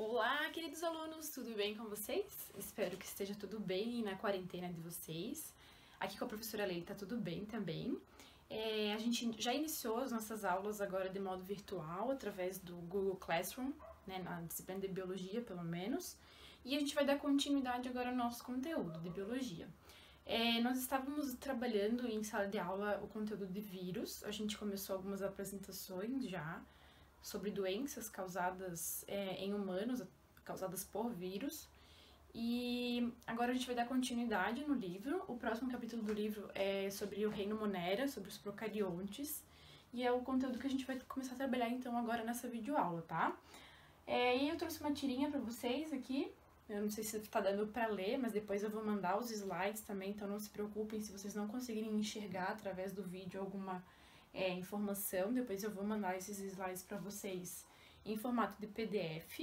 Olá, queridos alunos, tudo bem com vocês? Espero que esteja tudo bem na quarentena de vocês. Aqui com a professora Leila tá tudo bem também. A gente já iniciou as nossas aulas agora de modo virtual, através do Google Classroom, né, na disciplina de Biologia, pelo menos. E a gente vai dar continuidade agora ao nosso conteúdo de Biologia. Nós estávamos trabalhando em sala de aula o conteúdo de vírus, a gente começou algumas apresentações já, sobre doenças causadas em humanos, causadas por vírus. E agora a gente vai dar continuidade no livro. O próximo capítulo do livro é sobre o reino Monera, sobre os procariontes. E é o conteúdo que a gente vai começar a trabalhar então agora nessa videoaula, tá? E eu trouxe uma tirinha pra vocês aqui. Eu não sei se tá dando pra ler, mas depois eu vou mandar os slides também, então não se preocupem se vocês não conseguirem enxergar através do vídeo alguma informação. Depois eu vou mandar esses slides para vocês em formato de PDF.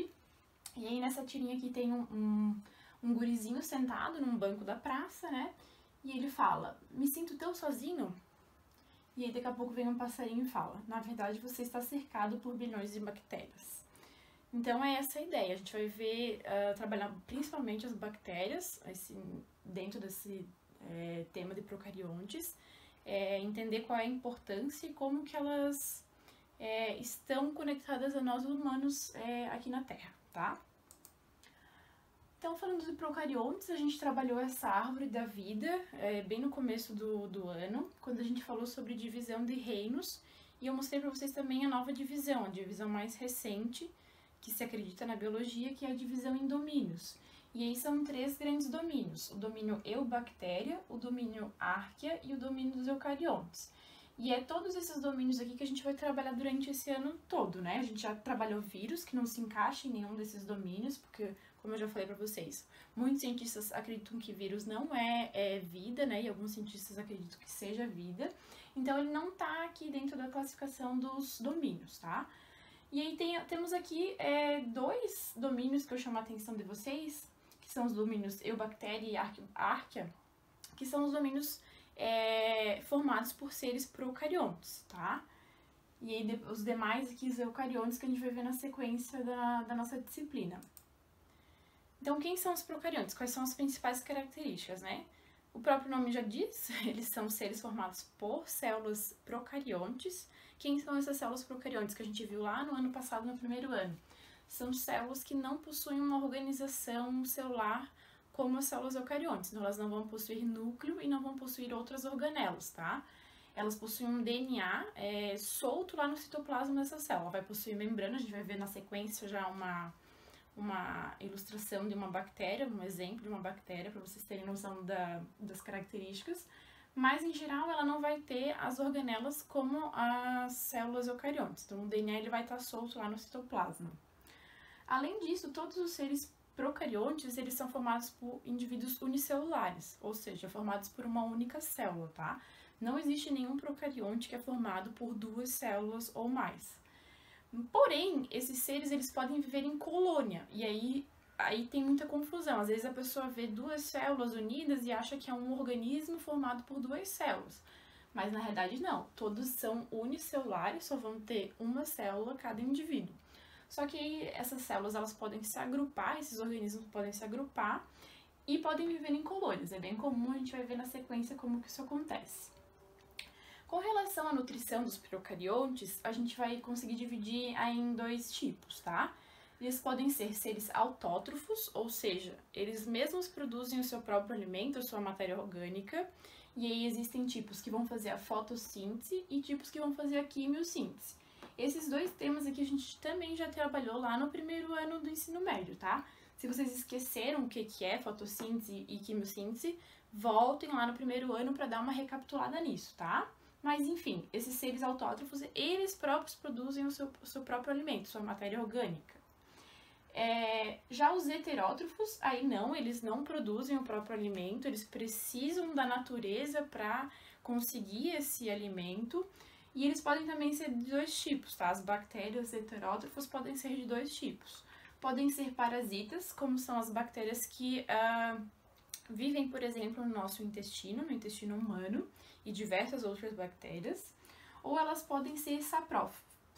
E aí nessa tirinha aqui tem um gurizinho sentado num banco da praça, né? E ele fala, me sinto tão sozinho. E aí daqui a pouco vem um passarinho e fala, na verdade você está cercado por bilhões de bactérias. Então é essa a ideia, a gente vai ver, trabalhar principalmente as bactérias, dentro desse tema de procariontes, entender qual é a importância e como que elas estão conectadas a nós humanos aqui na Terra, tá? Então, falando de procariontes, a gente trabalhou essa árvore da vida bem no começo do ano, quando a gente falou sobre divisão de reinos, e eu mostrei para vocês também a nova divisão, a divisão mais recente, que se acredita na biologia, que é a divisão em domínios. E aí são 3 grandes domínios, o domínio eubactéria, o domínio árquea e o domínio dos eucariontes. E é todos esses domínios aqui que a gente vai trabalhar durante esse ano todo, né? A gente já trabalhou vírus, que não se encaixa em nenhum desses domínios, porque, como eu já falei pra vocês, muitos cientistas acreditam que vírus não é vida, né? E alguns cientistas acreditam que seja vida. Então, ele não tá aqui dentro da classificação dos domínios, tá? E aí temos aqui 2 domínios que eu chamo a atenção de vocês, que são os domínios eubactéria e árquea, que são os domínios formados por seres procariontes, tá? E aí os demais aqui, os eucariontes, que a gente vai ver na sequência da nossa disciplina. Então, quem são os procariontes? Quais são as principais características, né? O próprio nome já diz, eles são seres formados por células procariontes. Quem são essas células procariontes que a gente viu lá no ano passado, no primeiro ano? São células que não possuem uma organização celular como as células eucariontes. Então, elas não vão possuir núcleo e não vão possuir outras organelas, tá? Elas possuem um DNA solto lá no citoplasma dessa célula. Vai possuir membrana, a gente vai ver na sequência já uma ilustração de uma bactéria, um exemplo de uma bactéria, para vocês terem noção das características. Mas, em geral, ela não vai ter as organelas como as células eucariontes. Então, o DNA ele vai estar solto lá no citoplasma. Além disso, todos os seres procariontes, eles são formados por indivíduos unicelulares, ou seja, formados por uma única célula, tá? Não existe nenhum procarionte que é formado por 2 células ou mais. Porém, esses seres, eles podem viver em colônia, e aí tem muita confusão. Às vezes a pessoa vê 2 células unidas e acha que é um organismo formado por 2 células. Mas na realidade não, todos são unicelulares, só vão ter uma célula cada indivíduo. Só que aí essas células, elas podem se agrupar, esses organismos podem se agrupar e podem viver em colônias. É bem comum, a gente vai ver na sequência como que isso acontece. Com relação à nutrição dos procariontes, a gente vai conseguir dividir em 2 tipos, tá? Eles podem ser seres autótrofos, ou seja, eles mesmos produzem o seu próprio alimento, a sua matéria orgânica, e aí existem tipos que vão fazer a fotossíntese e tipos que vão fazer a quimiossíntese. Esses 2 temas aqui a gente também já trabalhou lá no primeiro ano do ensino médio, tá? Se vocês esqueceram o que é fotossíntese e quimiossíntese, voltem lá no primeiro ano para dar uma recapitulada nisso, tá? Mas enfim, esses seres autótrofos, eles próprios produzem o seu próprio alimento, sua matéria orgânica. Já os heterótrofos, aí não, eles não produzem o próprio alimento, eles precisam da natureza para conseguir esse alimento. E eles podem também ser de 2 tipos, tá? As bactérias heterótrofos podem ser de 2 tipos. Podem ser parasitas, como são as bactérias que vivem, por exemplo, no nosso intestino, no intestino humano, e diversas outras bactérias. Ou elas podem ser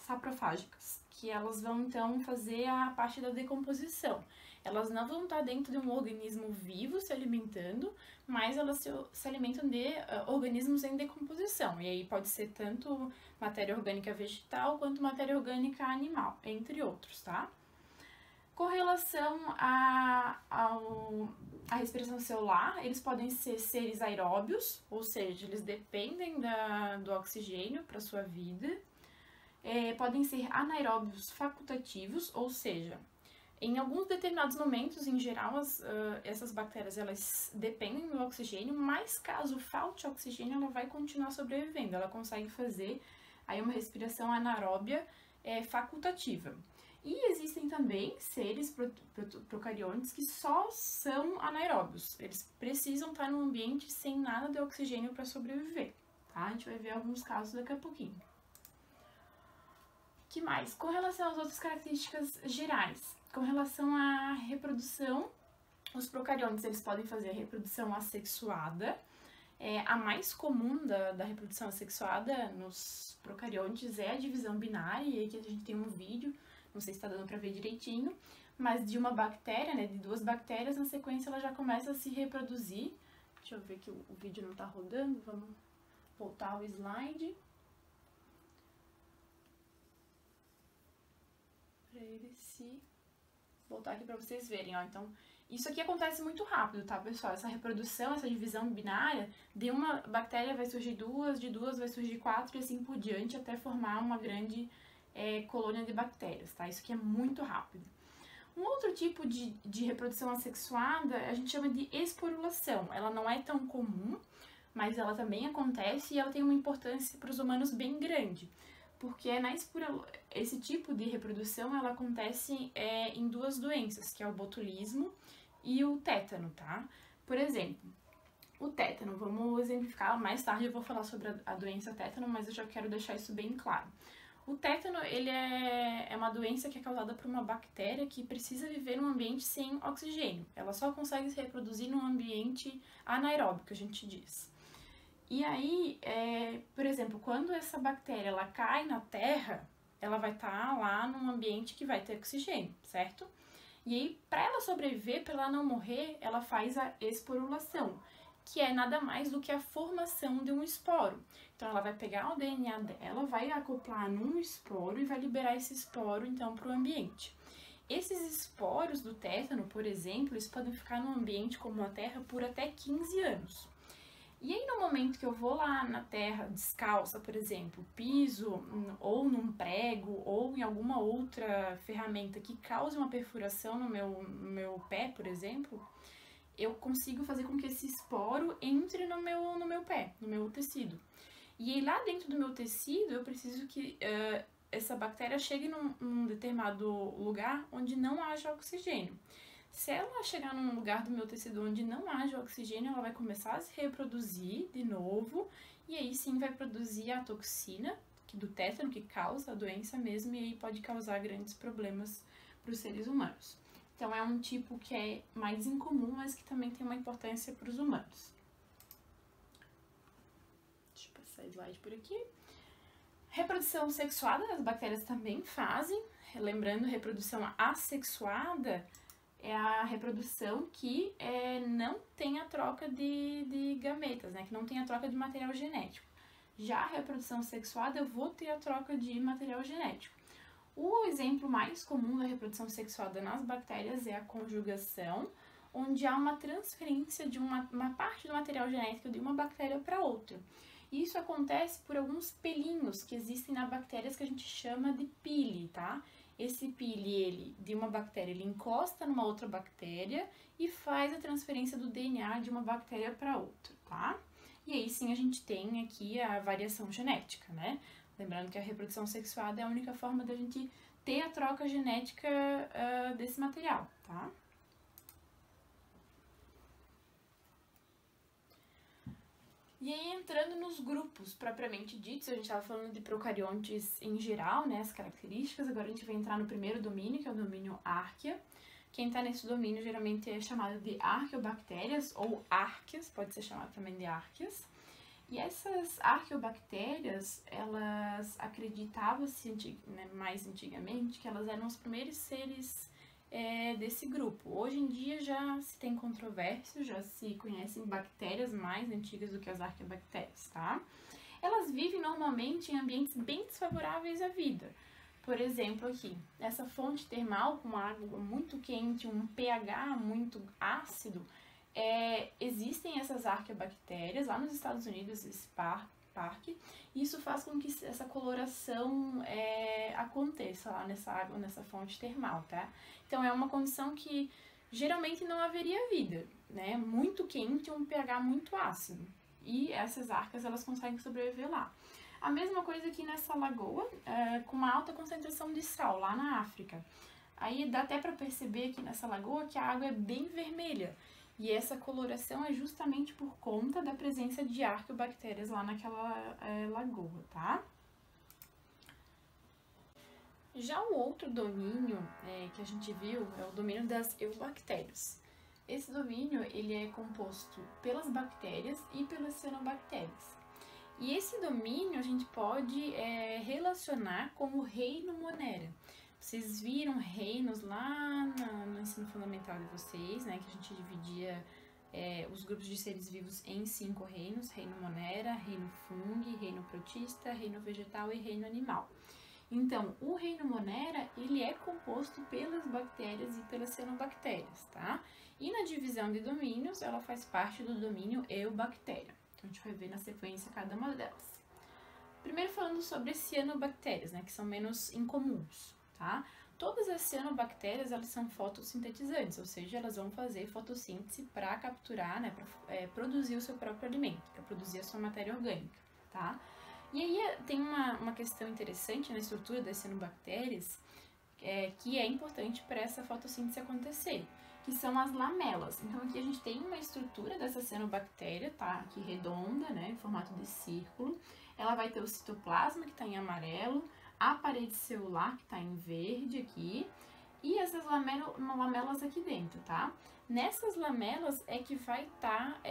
saprofágicas, que elas vão então fazer a parte da decomposição. Elas não vão estar dentro de um organismo vivo se alimentando, mas elas se alimentam de organismos em decomposição. E aí pode ser tanto matéria orgânica vegetal quanto matéria orgânica animal, entre outros, tá? Com relação à respiração celular, eles podem ser seres aeróbios, ou seja, eles dependem do oxigênio para sua vida. Podem ser anaeróbios facultativos, ou seja, em alguns determinados momentos, em geral, essas bactérias elas dependem do oxigênio, mas caso falte oxigênio, ela vai continuar sobrevivendo. Ela consegue fazer aí uma respiração anaeróbia facultativa. E existem também seres procariontes que só são anaeróbios. Eles precisam estar num ambiente sem nada de oxigênio para sobreviver, tá? A gente vai ver alguns casos daqui a pouquinho. Que mais? Com relação às outras características gerais, com relação à reprodução, os procariontes eles podem fazer a reprodução assexuada. A mais comum da reprodução assexuada nos procariontes é a divisão binária, e aqui a gente tem um vídeo, não sei se está dando para ver direitinho, mas de uma bactéria, né, de duas bactérias, na sequência ela já começa a se reproduzir. Deixa eu ver que o vídeo não está rodando, vamos voltar ao slide. Para ele se voltar aqui para vocês verem, ó. Então, isso aqui acontece muito rápido, tá, pessoal? Essa reprodução, essa divisão binária, de uma bactéria vai surgir duas, de duas vai surgir 4 e assim por diante, até formar uma grande colônia de bactérias, tá? Isso aqui é muito rápido. Um outro tipo de reprodução assexuada a gente chama de esporulação. Ela não é tão comum, mas ela também acontece e ela tem uma importância para os humanos bem grande. Porque esse tipo de reprodução ela acontece em duas doenças, que é o botulismo e o tétano, tá? Por exemplo, o tétano, vamos exemplificar, mais tarde eu vou falar sobre a doença tétano, mas eu já quero deixar isso bem claro. O tétano, ele é uma doença que é causada por uma bactéria que precisa viver num ambiente sem oxigênio. Ela só consegue se reproduzir num ambiente anaeróbico, que a gente diz. E aí, por exemplo, quando essa bactéria ela cai na terra, ela vai estar lá num ambiente que vai ter oxigênio, certo? E aí, para ela sobreviver, para ela não morrer, ela faz a esporulação, que é nada mais do que a formação de um esporo. Então, ela vai pegar o DNA dela, vai acoplar num esporo e vai liberar esse esporo, então, para o ambiente. Esses esporos do tétano, por exemplo, eles podem ficar num ambiente como a terra por até 15 anos. E aí, no momento que eu vou lá na terra descalça, por exemplo, piso ou num prego ou em alguma outra ferramenta que cause uma perfuração no meu pé, por exemplo, eu consigo fazer com que esse esporo entre no meu pé, no meu tecido. E aí, lá dentro do meu tecido, eu preciso que essa bactéria chegue num determinado lugar onde não haja oxigênio. Se ela chegar num lugar do meu tecido onde não haja oxigênio, ela vai começar a se reproduzir de novo, e aí sim vai produzir a toxina do tétano, que causa a doença mesmo, e aí pode causar grandes problemas para os seres humanos. Então é um tipo que é mais incomum, mas que também tem uma importância para os humanos. Deixa eu passar o slide por aqui. Reprodução sexuada, as bactérias também fazem. Lembrando, reprodução assexuada é a reprodução que não tem a troca de gametas, né? Que não tem a troca de material genético. Já a reprodução sexuada, eu vou ter a troca de material genético. O exemplo mais comum da reprodução sexuada nas bactérias é a conjugação, onde há uma transferência de uma parte do material genético de uma bactéria para outra. Isso acontece por alguns pelinhos que existem nas bactérias que a gente chama de pili, tá? Esse pili, de uma bactéria, ele encosta numa outra bactéria e faz a transferência do DNA de uma bactéria para outra, tá? E aí sim a gente tem aqui a variação genética, né? Lembrando que a reprodução sexuada é a única forma da gente ter a troca genética desse material, tá? E aí, entrando nos grupos propriamente ditos, a gente estava falando de procariontes em geral, né, as características, agora a gente vai entrar no primeiro domínio, que é o domínio Archaea. Quem está nesse domínio geralmente é chamado de arqueobactérias ou árqueas, pode ser chamado também de árqueas. E essas arqueobactérias, elas acreditavam-se mais antigamente que elas eram os primeiros seres desse grupo. Hoje em dia já se tem controvérsia, já se conhecem bactérias mais antigas do que as arqueobactérias, tá? Elas vivem normalmente em ambientes bem desfavoráveis à vida. Por exemplo, aqui, essa fonte termal com água muito quente, um pH muito ácido, existem essas arqueobactérias lá nos Estados Unidos, esse parque, e isso faz com que essa coloração aconteça lá nessa água, nessa fonte termal, tá? Então é uma condição que geralmente não haveria vida, né? Muito quente, um pH muito ácido. E essas arcas, elas conseguem sobreviver lá. A mesma coisa aqui nessa lagoa, com uma alta concentração de sal, lá na África. Aí dá até para perceber aqui nessa lagoa que a água é bem vermelha. E essa coloração é justamente por conta da presença de arqueobactérias lá naquela lagoa, tá? Já o outro domínio que a gente viu é o domínio das eubactérias. Esse domínio ele é composto pelas bactérias e pelas cianobactérias. E esse domínio a gente pode relacionar com o reino Monera. Vocês viram reinos lá no ensino fundamental de vocês, né? Que a gente dividia os grupos de seres vivos em 5 reinos: reino Monera, reino Fungi, reino protista, reino vegetal e reino animal. Então, o reino Monera, ele é composto pelas bactérias e pelas cianobactérias, tá? E na divisão de domínios, ela faz parte do domínio eubactéria. Então, a gente vai ver na sequência cada uma delas. Primeiro falando sobre as cianobactérias, né, que são menos incomuns, tá? Todas as cianobactérias, elas são fotossintetizantes, ou seja, elas vão fazer fotossíntese para capturar, né, para produzir o seu próprio alimento, para produzir a sua matéria orgânica, tá? E aí tem uma questão interessante na estrutura das cianobactérias, que é importante para essa fotossíntese acontecer, que são as lamelas. Então aqui a gente tem uma estrutura dessa cianobactéria, tá? Aqui redonda, né, em formato de círculo. Ela vai ter o citoplasma, que está em amarelo, a parede celular, que está em verde aqui, e essas lamelas aqui dentro, tá? Nessas lamelas é que vai estar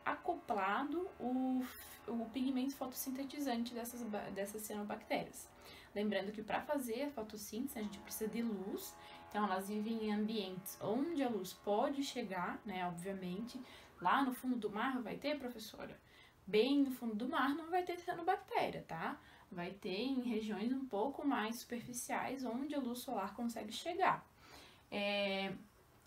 acoplado o pigmento fotossintetizante dessas cianobactérias. Lembrando que para fazer a fotossíntese a gente precisa de luz, então elas vivem em ambientes onde a luz pode chegar, né, obviamente. Lá no fundo do mar vai ter, professora? Bem no fundo do mar não vai ter cianobactéria, tá? Vai ter em regiões um pouco mais superficiais, onde a luz solar consegue chegar.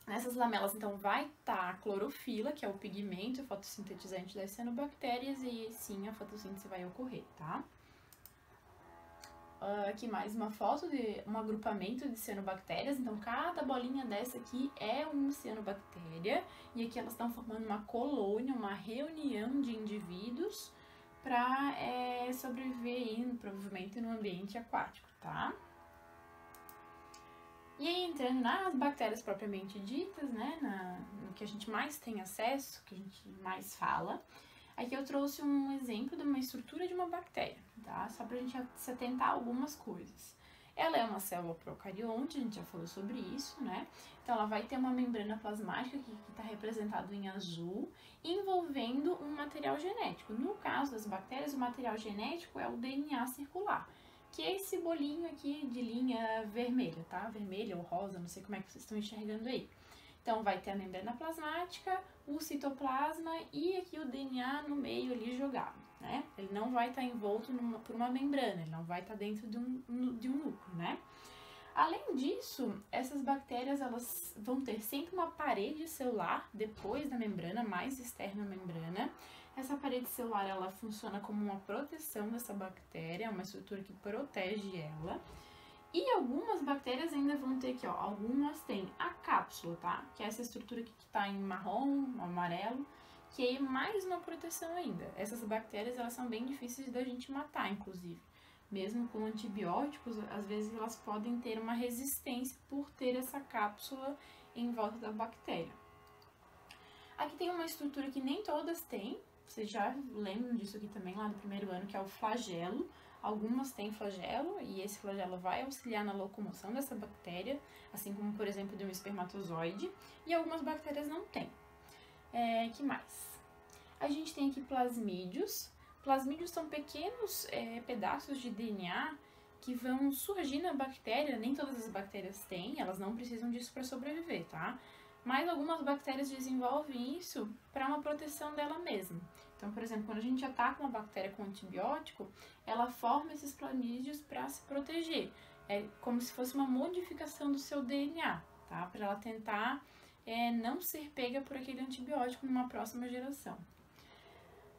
Nessas lamelas, então, vai estar a clorofila, que é o pigmento fotossintetizante das cianobactérias, e sim, a fotossíntese vai ocorrer, tá? Aqui mais uma foto de um agrupamento de cianobactérias. Então, cada bolinha dessa aqui é uma cianobactéria, e aqui elas estão formando uma colônia, uma reunião de indivíduos para sobreviver provavelmente no ambiente aquático, tá? E aí, entrando nas bactérias propriamente ditas, né, no que a gente mais tem acesso, que a gente mais fala, aqui eu trouxe um exemplo de uma estrutura de uma bactéria, tá? Só pra gente se atentar a algumas coisas. Ela é uma célula procarionte, a gente já falou sobre isso, né? Então, ela vai ter uma membrana plasmática que está representado em azul, envolvendo um material genético. No caso das bactérias, o material genético é o DNA circular, que é esse bolinho aqui de linha vermelha, tá? Vermelha ou rosa, não sei como é que vocês estão enxergando aí. Então, vai ter a membrana plasmática, o citoplasma e aqui o DNA no meio ali jogado, né? Ele não vai estar envolto por uma membrana, ele não vai estar dentro de um núcleo, né? Além disso, essas bactérias, elas vão ter sempre uma parede celular depois da membrana, mais externa à membrana. Essa parede celular, ela funciona como uma proteção dessa bactéria, é uma estrutura que protege ela. E algumas bactérias ainda vão ter aqui, ó, algumas têm a cápsula, tá? Que é essa estrutura aqui que tá em marrom, amarelo, que é mais uma proteção ainda. Essas bactérias, elas são bem difíceis da gente matar, inclusive. Mesmo com antibióticos, às vezes elas podem ter uma resistência por ter essa cápsula em volta da bactéria. Aqui tem uma estrutura que nem todas têm, vocês já lembram disso aqui também lá do primeiro ano, que é o flagelo. Algumas têm flagelo e esse flagelo vai auxiliar na locomoção dessa bactéria, assim como, por exemplo, de um espermatozoide, e algumas bactérias não têm. Que mais? A gente tem aqui plasmídios. Plasmídios são pequenos pedaços de DNA que vão surgir na bactéria. Nem todas as bactérias têm, elas não precisam disso para sobreviver, tá? Mas algumas bactérias desenvolvem isso para uma proteção dela mesma. Então, por exemplo, quando a gente ataca uma bactéria com antibiótico, ela forma esses plasmídios para se proteger. É como se fosse uma modificação do seu DNA, tá? Para ela tentar não ser pega por aquele antibiótico numa próxima geração.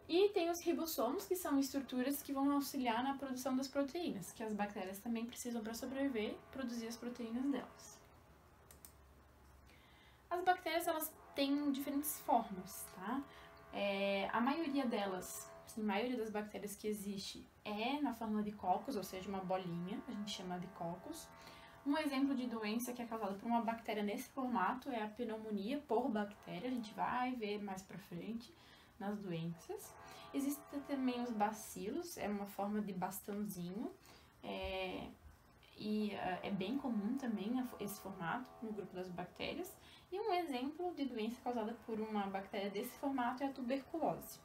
E tem os ribossomos, que são estruturas que vão auxiliar na produção das proteínas, que as bactérias também precisam para sobreviver, produzir as proteínas delas. As bactérias, elas têm diferentes formas, tá? A maioria delas, assim, a maioria das bactérias que existe é na forma de cocos, ou seja, uma bolinha, a gente chama de cocos. Um exemplo de doença que é causada por uma bactéria nesse formato é a pneumonia por bactéria, a gente vai ver mais pra frente nas doenças. Existem também os bacilos, é uma forma de bastãozinho, e é bem comum também esse formato no grupo das bactérias. E um exemplo de doença causada por uma bactéria desse formato é a tuberculose.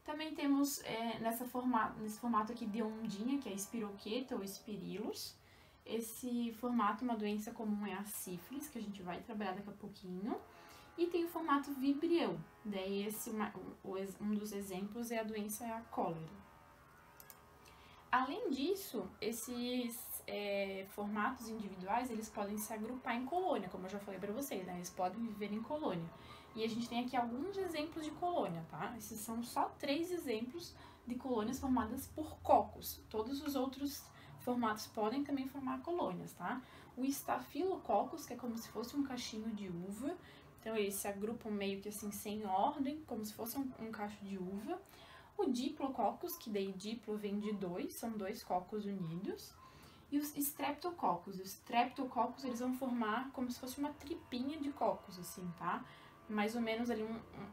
Também temos nesse formato aqui de ondinha, que é a espiroqueta ou espirilos. Esse formato, uma doença comum é a sífilis, que a gente vai trabalhar daqui a pouquinho. E tem o formato vibrião, daí um dos exemplos é a doença a cólera. Além disso, esses formatos individuais, eles podem se agrupar em colônia, como eu já falei para vocês, né? Eles podem viver em colônia. E a gente tem aqui alguns exemplos de colônia, tá? Esses são só 3 exemplos de colônias formadas por cocos. Todos os outros formatos podem também formar colônias, tá? O Staphylococcus, que é como se fosse um cachinho de uva. Então, eles se agrupam meio que assim, sem ordem, como se fosse um cacho de uva. O Diplococcus, que daí diplo vem de 2, são 2 cocos unidos. E os Streptococcus. Os Streptococcus, eles vão formar como se fosse uma tripinha de cocos, assim, tá? Mais ou menos ali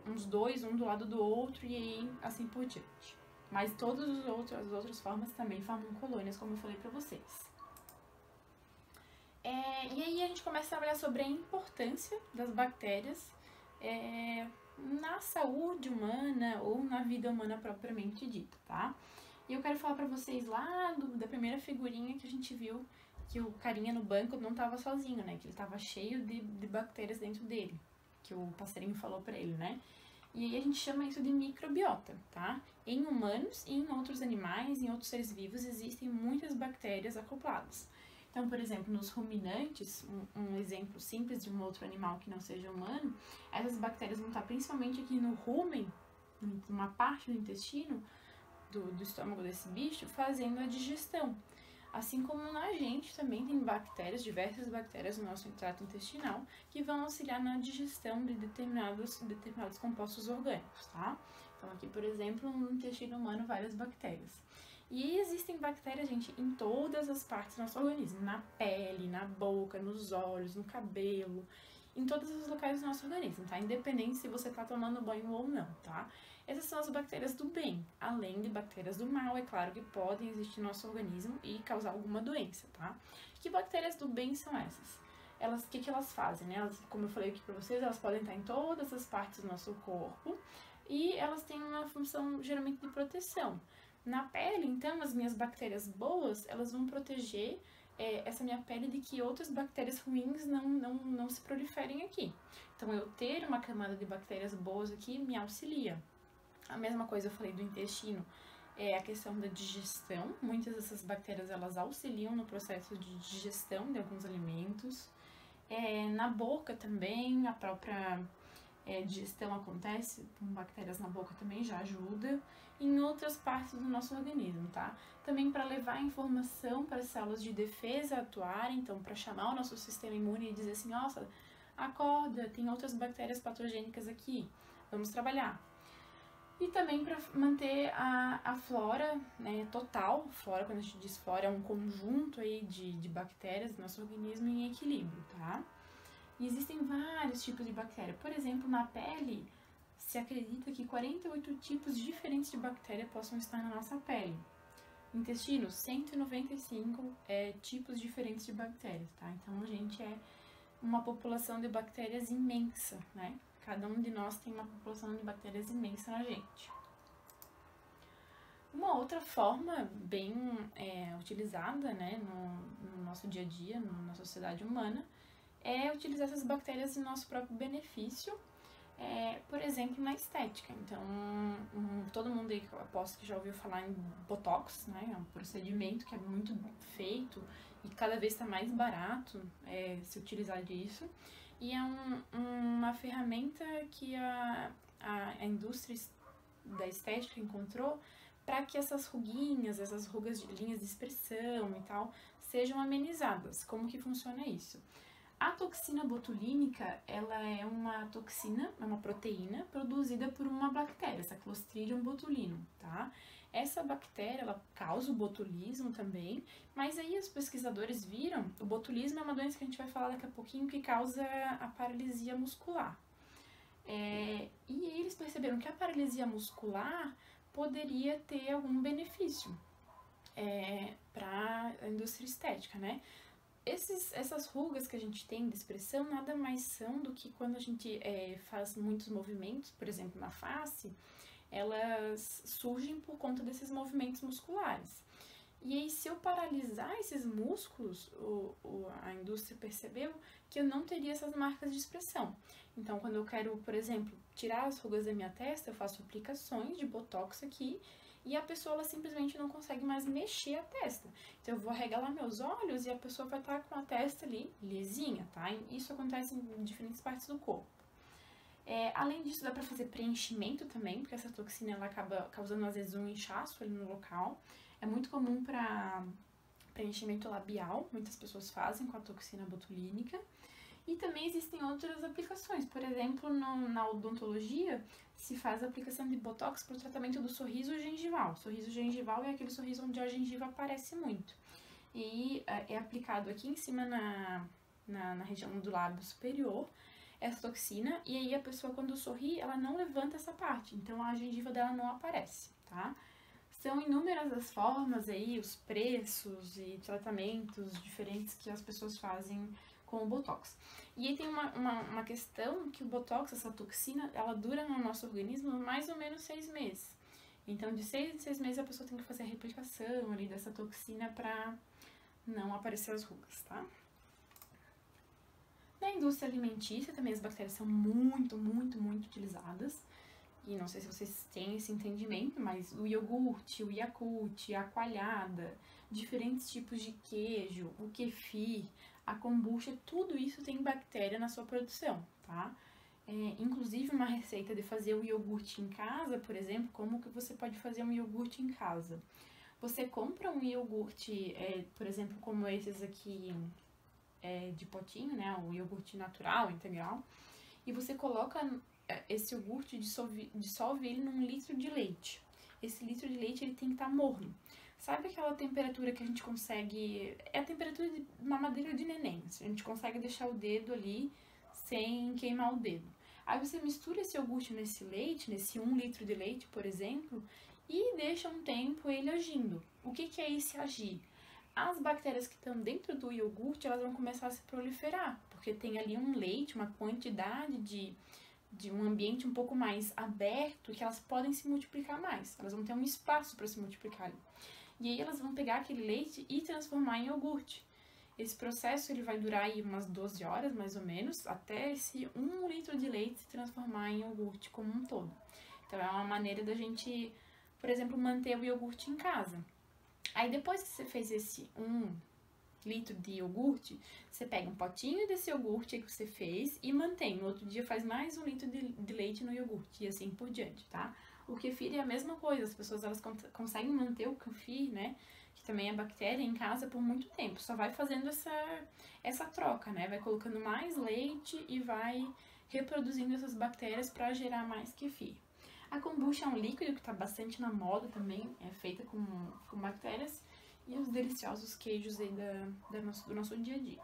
uns 2, um do lado do outro e aí assim por diante. Mas todas as outras formas também formam colônias, como eu falei pra vocês. E aí a gente começa a trabalhar sobre a importância das bactérias na saúde humana ou na vida humana propriamente dita, tá? E eu quero falar pra vocês lá da primeira figurinha que a gente viu que o carinha no banco não tava sozinho, né? Que ele tava cheio de bactérias dentro dele, que o passarinho falou pra ele, né? E aí a gente chama isso de microbiota, tá? Em humanos e em outros animais, em outros seres vivos, existem muitas bactérias acopladas. Então, por exemplo, nos ruminantes, um exemplo simples de um outro animal que não seja humano, essas bactérias vão estar principalmente aqui no rumen, numa parte do intestino, do estômago desse bicho, fazendo a digestão. Assim como na gente também tem bactérias, diversas bactérias no nosso trato intestinal, que vão auxiliar na digestão de determinados compostos orgânicos, tá? Então aqui, por exemplo, no intestino humano, várias bactérias. E existem bactérias, gente, em todas as partes do nosso organismo, na pele, na boca, nos olhos, no cabelo, em todos os locais do nosso organismo, tá? Independente se você tá tomando banho ou não, tá? Essas são as bactérias do bem, além de bactérias do mal, é claro que podem existir no nosso organismo e causar alguma doença, tá? Que bactérias do bem são essas? O que elas fazem, né? Elas, como eu falei aqui pra vocês, elas podem estar em todas as partes do nosso corpo e elas têm uma função geralmente de proteção. Na pele, então, as minhas bactérias boas, elas vão proteger essa minha pele de que outras bactérias ruins não se proliferem aqui. Então, eu ter uma camada de bactérias boas aqui me auxilia. A mesma coisa eu falei do intestino, a questão da digestão. Muitas dessas bactérias, elas auxiliam no processo de digestão de alguns alimentos. Na boca também, a própria digestão acontece com bactérias na boca também já ajuda. Em outras partes do nosso organismo, tá? Também para levar informação para as células de defesa atuarem, então para chamar o nosso sistema imune e dizer assim, nossa, acorda, tem outras bactérias patogênicas aqui, vamos trabalhar. E também para manter a flora, né, total. Flora, quando a gente diz flora, é um conjunto aí de bactérias do nosso organismo em equilíbrio, tá? E existem vários tipos de bactéria. Por exemplo, na pele, se acredita que 48 tipos diferentes de bactéria possam estar na nossa pele. Intestino, 195 tipos diferentes de bactérias, tá? Então, a gente é uma população de bactérias imensa, né? Cada um de nós tem uma população de bactérias imensa na gente. Uma outra forma bem utilizada, né, no nosso dia a dia, na sociedade humana, é utilizar essas bactérias em nosso próprio benefício, por exemplo, na estética. Então, todo mundo aí, eu aposto que já ouviu falar em Botox, né? É um procedimento que é muito feito e cada vez está mais barato se utilizar disso. E é uma ferramenta que a indústria da estética encontrou para que essas ruguinhas, essas rugas de linhas de expressão e tal, sejam amenizadas. Como que funciona isso? A toxina botulínica, ela é uma toxina, é uma proteína produzida por uma bactéria, essa Clostridium botulinum, tá? Essa bactéria, ela causa o botulismo também, mas aí os pesquisadores viram, o botulismo é uma doença que a gente vai falar daqui a pouquinho, que causa a paralisia muscular. E eles perceberam que a paralisia muscular poderia ter algum benefício para a indústria estética, né? Essas rugas que a gente tem de expressão nada mais são do que quando a gente faz muitos movimentos, por exemplo, na face, elas surgem por conta desses movimentos musculares. E aí, se eu paralisar esses músculos, a indústria percebeu que eu não teria essas marcas de expressão. Então, quando eu quero, por exemplo, tirar as rugas da minha testa, eu faço aplicações de botox aqui, e a pessoa ela simplesmente não consegue mais mexer a testa. Então eu vou arregalar meus olhos e a pessoa vai estar com a testa ali lisinha, tá? Isso acontece em diferentes partes do corpo. Além disso, dá pra fazer preenchimento também, porque essa toxina ela acaba causando às vezes um inchaço ali no local. É muito comum para preenchimento labial, muitas pessoas fazem com a toxina botulínica. E também existem outras aplicações, por exemplo, na odontologia se faz a aplicação de botox para o tratamento do sorriso gengival. O sorriso gengival é aquele sorriso onde a gengiva aparece muito. E é aplicado aqui em cima na região do lábio superior essa toxina, e aí a pessoa quando sorri, ela não levanta essa parte, então a gengiva dela não aparece, tá? São inúmeras as formas aí, os preços e tratamentos diferentes que as pessoas fazem com o Botox. E aí tem uma questão que o Botox, essa toxina, ela dura no nosso organismo mais ou menos 6 meses. Então, de 6 em 6 meses, a pessoa tem que fazer a replicação ali dessa toxina pra não aparecer as rugas, tá? Na indústria alimentícia, também as bactérias são muito, muito, muito utilizadas. E não sei se vocês têm esse entendimento, mas o iogurte, o Yakult, a coalhada, diferentes tipos de queijo, o kefir, a kombucha, tudo isso tem bactéria na sua produção, tá? Inclusive uma receita de fazer o iogurte em casa, por exemplo, como que você pode fazer um iogurte em casa? Você compra um iogurte, por exemplo, como esses aqui de potinho, né? O iogurte natural, integral, e você coloca esse iogurte, dissolve ele num litro de leite. Esse litro de leite ele tem que estar morno. Sabe aquela temperatura que a gente consegue... É a temperatura de mamadeira de neném. A gente consegue deixar o dedo ali sem queimar o dedo. Aí você mistura esse iogurte nesse leite, nesse 1 litro de leite, por exemplo, e deixa um tempo ele agindo. O que é esse agir? As bactérias que estão dentro do iogurte, elas vão começar a se proliferar, porque tem ali um leite, uma quantidade de um ambiente um pouco mais aberto, que elas podem se multiplicar mais. Elas vão ter um espaço para se multiplicar ali. E aí elas vão pegar aquele leite e transformar em iogurte. Esse processo ele vai durar aí umas 12 horas, mais ou menos, até esse 1 litro de leite se transformar em iogurte como um todo. Então é uma maneira da gente, por exemplo, manter o iogurte em casa. Aí depois que você fez esse 1 litro de iogurte, você pega um potinho desse iogurte que você fez e mantém. No outro dia faz mais 1 litro de leite no iogurte e assim por diante, tá? O kefir é a mesma coisa, as pessoas elas conseguem manter o kefir, né, que também é bactéria, em casa por muito tempo. Só vai fazendo essa troca, né, vai colocando mais leite e vai reproduzindo essas bactérias para gerar mais kefir. A kombucha é um líquido que está bastante na moda também, é feita com bactérias, e os deliciosos queijos aí do nosso dia a dia.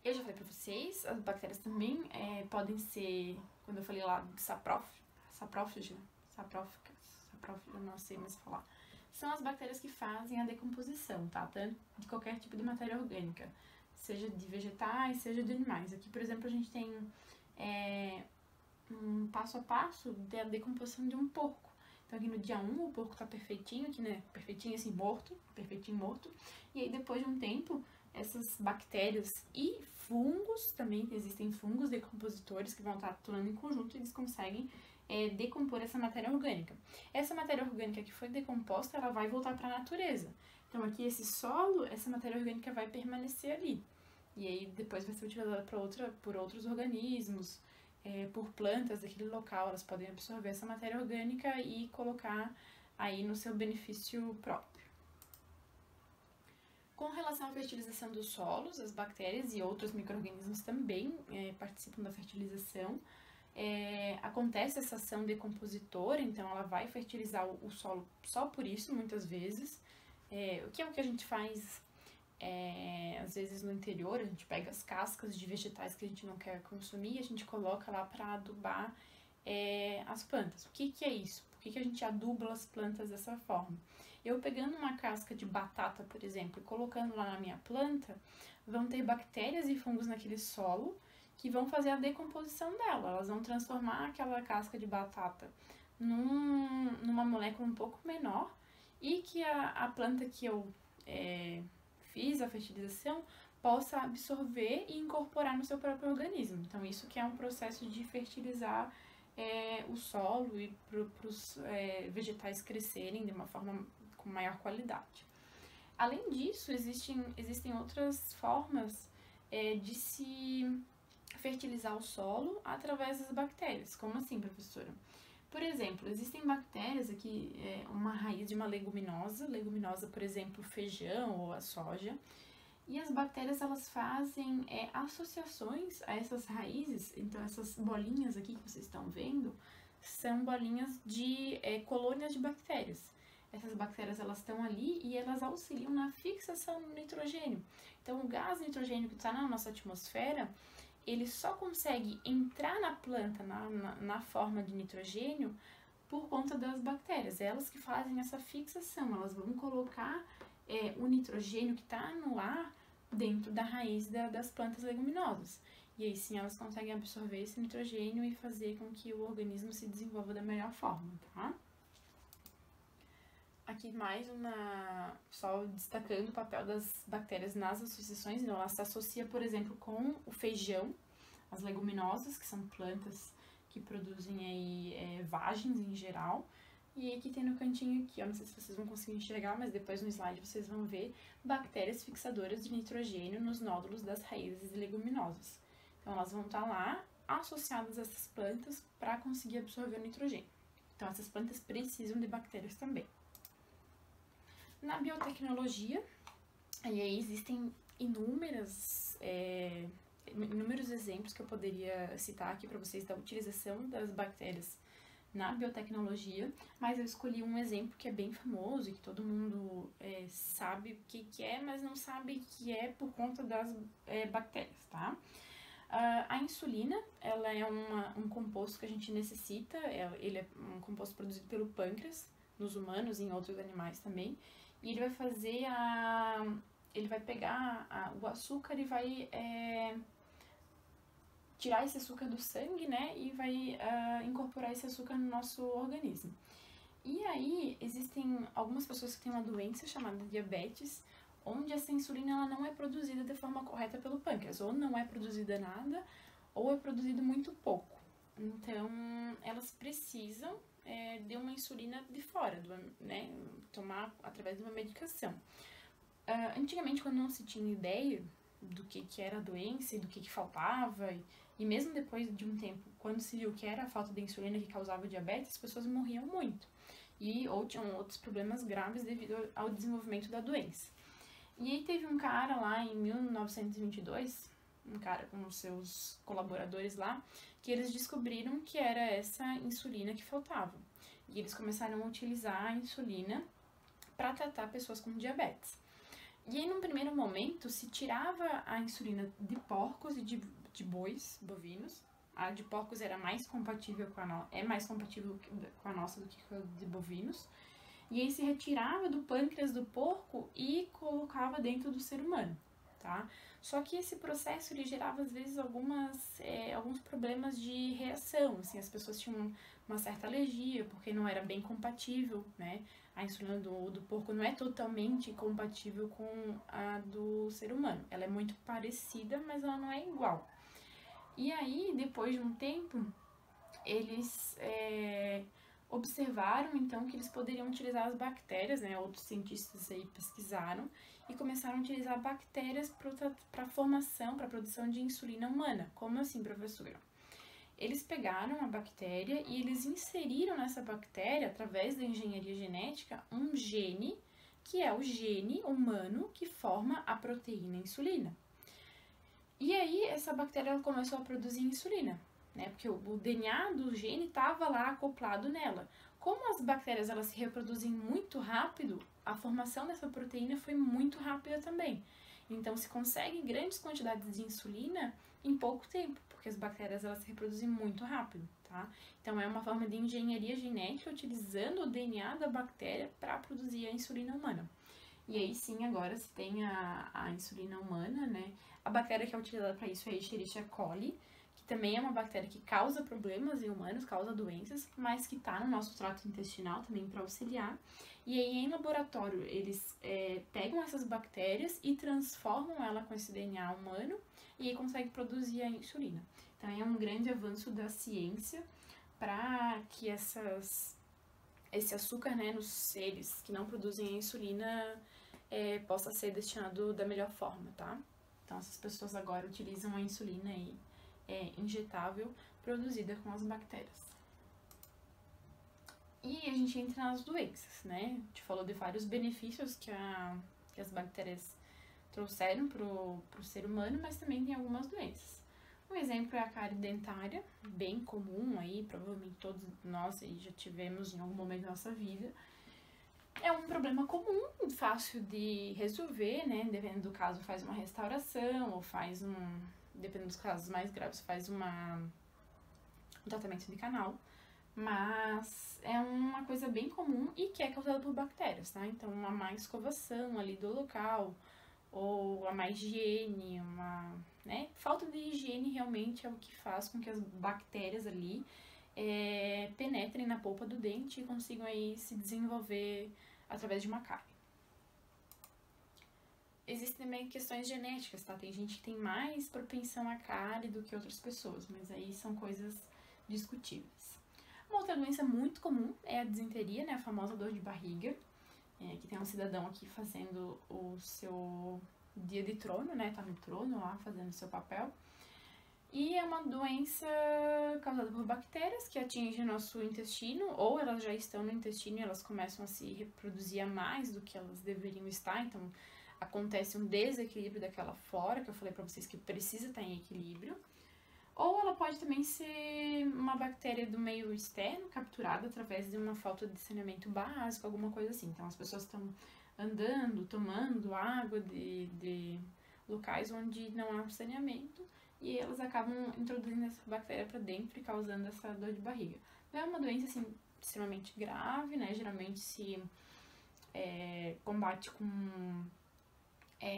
Eu já falei pra vocês, as bactérias também podem ser, quando eu falei lá de saprófagos, eu não sei mais falar. São as bactérias que fazem a decomposição, tá? Tanto de qualquer tipo de matéria orgânica, seja de vegetais, seja de animais. Aqui, por exemplo, a gente tem um passo a passo da decomposição de um porco. Então aqui no dia 1 o porco tá perfeitinho, aqui, né, perfeitinho assim, morto, perfeitinho morto. E aí depois de um tempo, essas bactérias e fungos, também existem fungos decompositores que vão estar atuando em conjunto e eles conseguem decompor essa matéria orgânica. Essa matéria orgânica que foi decomposta, ela vai voltar para a natureza. Então aqui esse solo, essa matéria orgânica vai permanecer ali. E aí depois vai ser utilizada por outros organismos, por plantas daquele local, elas podem absorver essa matéria orgânica e colocar aí no seu benefício próprio. Com relação à fertilização dos solos, as bactérias e outros micro-organismos também participam da fertilização. Acontece essa ação decompositora, então ela vai fertilizar o solo só por isso, muitas vezes. O que é o que a gente faz às vezes no interior, a gente pega as cascas de vegetais que a gente não quer consumir e a gente coloca lá para adubar as plantas. O que é isso? Por que a gente aduba as plantas dessa forma? Eu pegando uma casca de batata, por exemplo, e colocando lá na minha planta, vão ter bactérias e fungos naquele solo que vão fazer a decomposição dela. Elas vão transformar aquela casca de batata numa molécula um pouco menor e que a planta que eu fiz a fertilização possa absorver e incorporar no seu próprio organismo. Então isso que é um processo de fertilizar o solo e para os vegetais crescerem de uma forma com maior qualidade. Além disso, existem outras formas de se fertilizar o solo através das bactérias. Como assim, professora? Por exemplo, existem bactérias aqui, uma raiz de uma leguminosa, por exemplo, feijão ou a soja, e as bactérias elas fazem associações a essas raízes. Então essas bolinhas aqui que vocês estão vendo são bolinhas de colônias de bactérias. Essas bactérias elas estão ali e elas auxiliam na fixação do nitrogênio. Então o gás nitrogênio que está na nossa atmosfera, ele só consegue entrar na planta na forma de nitrogênio por conta das bactérias. Elas que fazem essa fixação, elas vão colocar o nitrogênio que está no ar dentro da raiz das plantas leguminosas. E aí sim elas conseguem absorver esse nitrogênio e fazer com que o organismo se desenvolva da melhor forma, tá? Aqui mais só destacando o papel das bactérias nas associações. Então ela se associa, por exemplo, com o feijão, as leguminosas, que são plantas que produzem aí vagens em geral. E aqui tem no cantinho aqui, eu não sei se vocês vão conseguir enxergar, mas depois no slide vocês vão ver bactérias fixadoras de nitrogênio nos nódulos das raízes leguminosas. Então elas vão estar lá associadas a essas plantas para conseguir absorver o nitrogênio. Então essas plantas precisam de bactérias também. Na biotecnologia, aí existem inúmeros exemplos que eu poderia citar aqui para vocês da utilização das bactérias na biotecnologia, mas eu escolhi um exemplo que é bem famoso e que todo mundo sabe o que é, mas não sabe que é por conta das bactérias, tá? A insulina, ela é um composto que a gente necessita, ele é um composto produzido pelo pâncreas, nos humanos e em outros animais também, e ele vai fazer ele vai pegar o açúcar e vai tirar esse açúcar do sangue, né, e vai incorporar esse açúcar no nosso organismo. E aí, existem algumas pessoas que têm uma doença chamada diabetes, onde essa insulina ela não é produzida de forma correta pelo pâncreas, ou não é produzida nada, ou é produzido muito pouco. Então, elas precisam de uma insulina de fora, né, tomar através de uma medicação. Antigamente, quando não se tinha ideia do que era a doença e do que faltava, e mesmo depois de um tempo, quando se viu que era a falta de insulina que causava diabetes, as pessoas morriam muito, ou tinham outros problemas graves devido ao desenvolvimento da doença. E aí teve um cara lá em 1922, um cara com os seus colaboradores lá, que eles descobriram que era essa insulina que faltava. E eles começaram a utilizar a insulina para tratar pessoas com diabetes. E aí, num primeiro momento, se tirava a insulina de porcos e de bois, bovinos. A de porcos era mais compatível mais compatível com a nossa do que a de bovinos. E aí se retirava do pâncreas do porco e colocava dentro do ser humano, tá? Só que esse processo, ele gerava, às vezes, alguns problemas de reação, assim, as pessoas tinham uma certa alergia, porque não era bem compatível, né? A insulina do porco não é totalmente compatível com a do ser humano. Ela é muito parecida, mas ela não é igual. E aí, depois de um tempo, eles observaram, então, que eles poderiam utilizar as bactérias, né? Outros cientistas aí pesquisaram e começaram a utilizar bactérias para a formação, para a produção de insulina humana. Como assim, professora? Eles pegaram a bactéria e eles inseriram nessa bactéria, através da engenharia genética, um gene, que é o gene humano que forma a proteína insulina. E aí, essa bactéria ela começou a produzir insulina, né? Porque o DNA do gene estava lá acoplado nela. Como as bactérias elas se reproduzem muito rápido, a formação dessa proteína foi muito rápida também. Então, se consegue grandes quantidades de insulina em pouco tempo, porque as bactérias elas se reproduzem muito rápido, tá? Então, é uma forma de engenharia genética utilizando o DNA da bactéria para produzir a insulina humana. E aí sim, agora se tem a insulina humana, né? A bactéria que é utilizada para isso é a Escherichia coli, que também é uma bactéria que causa problemas em humanos, causa doenças, mas que está no nosso trato intestinal também para auxiliar. E aí, em laboratório, eles pegam essas bactérias e transformam ela com esse DNA humano e aí conseguem produzir a insulina. Então, é um grande avanço da ciência para que esse açúcar, né, nos seres que não produzem a insulina possa ser destinado da melhor forma, tá? Então, essas pessoas agora utilizam a insulina aí, injetável produzida com as bactérias. E a gente entra nas doenças, né? A gente falou de vários benefícios que as bactérias trouxeram pro ser humano, mas também tem algumas doenças. Um exemplo é a cárie dentária, bem comum aí, provavelmente todos nós aí já tivemos em algum momento da nossa vida. É um problema comum, fácil de resolver, né? Dependendo do caso, faz uma restauração ou dependendo dos casos mais graves, faz um tratamento de canal. Mas é uma coisa bem comum e que é causada por bactérias, tá? Então, uma má escovação ali do local, ou a má higiene, falta de higiene realmente é o que faz com que as bactérias ali penetrem na polpa do dente e consigam aí se desenvolver através de uma cárie. Existem também questões genéticas, tá? Tem gente que tem mais propensão à cárie do que outras pessoas, mas aí são coisas discutíveis. Uma outra doença muito comum é a disenteria, né? A famosa dor de barriga. Aqui tem um cidadão aqui fazendo o seu dia de trono, né? Tá no trono lá, fazendo o seu papel. E é uma doença causada por bactérias que atingem nosso intestino, ou elas já estão no intestino e elas começam a se reproduzir a mais do que elas deveriam estar, então acontece um desequilíbrio daquela flora que eu falei pra vocês que precisa estar em equilíbrio. Ou ela pode também ser uma bactéria do meio externo, capturada através de uma falta de saneamento básico, alguma coisa assim. Então, as pessoas estão andando, tomando água de locais onde não há saneamento e elas acabam introduzindo essa bactéria para dentro e causando essa dor de barriga. Não é uma doença, assim, extremamente grave, né? Geralmente se combate com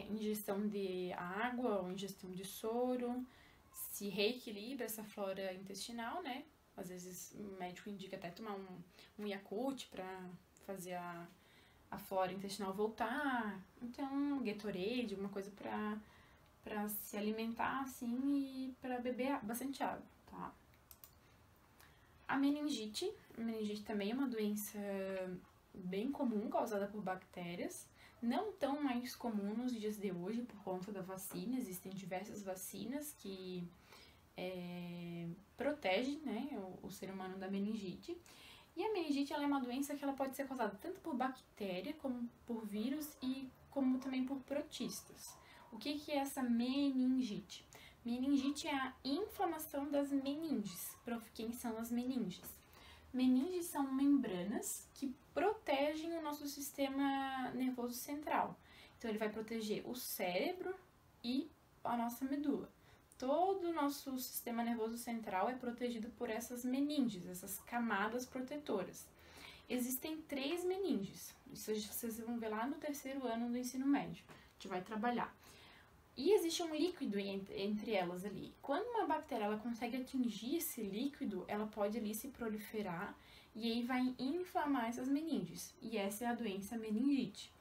ingestão de água ou ingestão de soro, se reequilibra essa flora intestinal, né? Às vezes o médico indica até tomar um Yakult para fazer a flora intestinal voltar. Então, um Gatorade, alguma coisa para se alimentar, assim, e para beber bastante água, tá? A meningite também é uma doença bem comum, causada por bactérias. Não tão mais comum nos dias de hoje por conta da vacina. Existem diversas vacinas que protegem, né, o ser humano da meningite. E a meningite ela é uma doença que ela pode ser causada tanto por bactéria, como por vírus e como também por protistas. O que é essa meningite? Meningite é a inflamação das meninges. Quem são as meninges? Meninges são membranas que protegem o nosso sistema nervoso central. Então, ele vai proteger o cérebro e a nossa medula. Todo o nosso sistema nervoso central é protegido por essas meninges, essas camadas protetoras. Existem 3 meninges. Isso vocês vão ver lá no 3º ano do ensino médio. A gente vai trabalhar. E existe um líquido entre elas ali. Quando uma bactéria ela consegue atingir esse líquido, ela pode ali se proliferar e aí vai inflamar essas meninges. E essa é a doença meningite.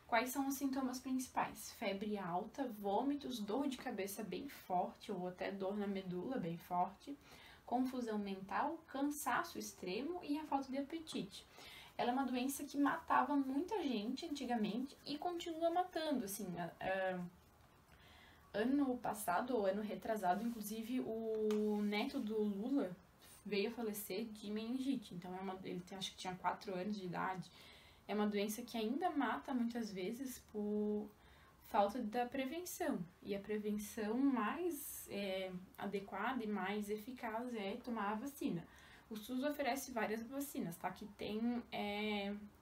Quais são os sintomas principais? Febre alta, vômitos, dor de cabeça bem forte ou até dor na medula bem forte, confusão mental, cansaço extremo e a falta de apetite. Ela é uma doença que matava muita gente antigamente e continua matando, assim, ano passado ou ano retrasado, inclusive, o neto do Lula veio a falecer de meningite. Então, ele acho que tinha 4 anos de idade. É uma doença que ainda mata muitas vezes por falta da prevenção. E a prevenção mais adequada e mais eficaz é tomar a vacina. O SUS oferece várias vacinas, tá? Que tem